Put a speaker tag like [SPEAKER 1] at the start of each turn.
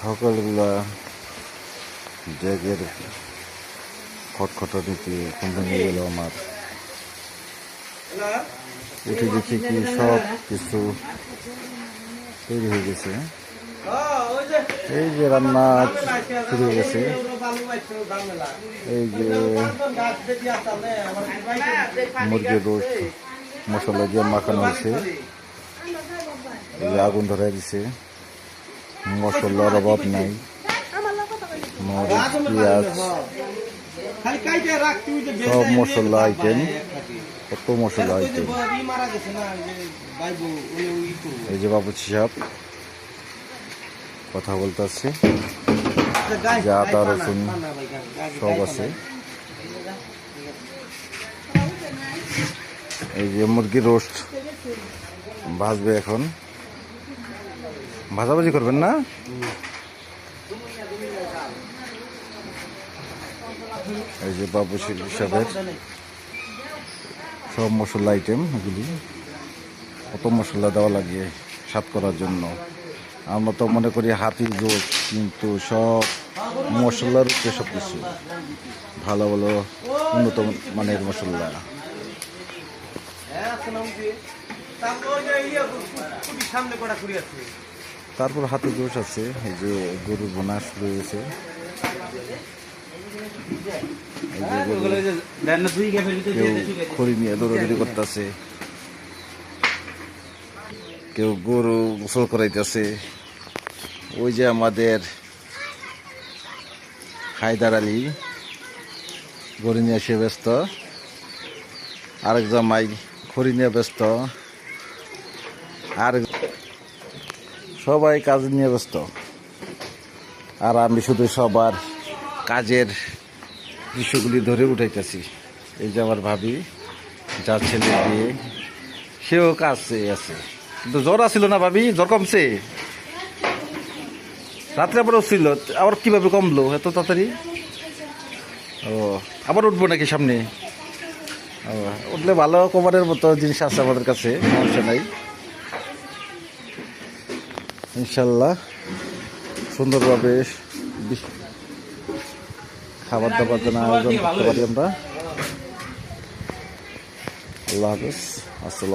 [SPEAKER 1] সকালবেলা ড্যাগের খটখটানিতে ঘুম ভেঙে গেল আমার। উঠে দেখি কি সব কিছু তৈরি হয়ে গেছে। এই যে রান্না শুরু হয়ে গেছে, এই যে মুরগির রোস্ট মশলা দিয়ে মাখানো হয়েছে, এই যে আগুন ধরাই দিছে, মশলার অভাব নাই, মরিচ পেঁয়াজ সব মশলা আইটেম, কত মশলা আইটেম। এই যে বাবুর্চি সাহেব কথা বলতেছে, যে আদা রসুন সব আছে। এই যে মুরগির রোস্ট ভাজবে, এখন ভাজাভাজি করবেন না? এই যে বাবুর্চি সাহেবের সব মশলা আইটেম, এগুলি কত মশলা দেওয়া লাগে স্বাদ করার জন্য। আমরা তো মনে করি হাতির জোর, কিন্তু সব মশলার উপরে সব কিছু ভালো ভালো উন্নত মানের মশলা। তারপর হাতির জোশ আছে, এই যে গরুর বোনা শুরু হয়েছে, কেউ খড়ি নিয়ে দৌড়াদৌড়ি করতেছে, কেউ গরু গোসল করাইতেছে। ওই যে আমাদের হায়দার আলী গরু নিয়ে এসে ব্যস্ত, আরেক জামাই খড়ি নিয়ে ব্যস্ত, আর সবাই কাজ নিয়ে ব্যস্ত। আর আমি শুধু সবার কাজের দৃশ্যগুলি ধরে উঠাইতেছি। এই যে আমার ভাবি, যার ছেলে বিয়ে, সেও কাছে আছে, কিন্তু জ্বর আসছিল না ভাবি? জ্বর কমছে? রাত্রে আবার ছিল, আবার কিভাবে কমলো এত তাড়াতাড়ি? ও, আবার উঠবো নাকি সামনে? ও, উঠলে ভালো, কভারের মতো জিনিস আছে আমাদের কাছে, সমস্যা নাই। ইনশাল্লাহ সুন্দরভাবে খাবার দাবার যেন আয়োজন করতে পারি আমরা। আল্লাহ হাফেজ, আসসালাম।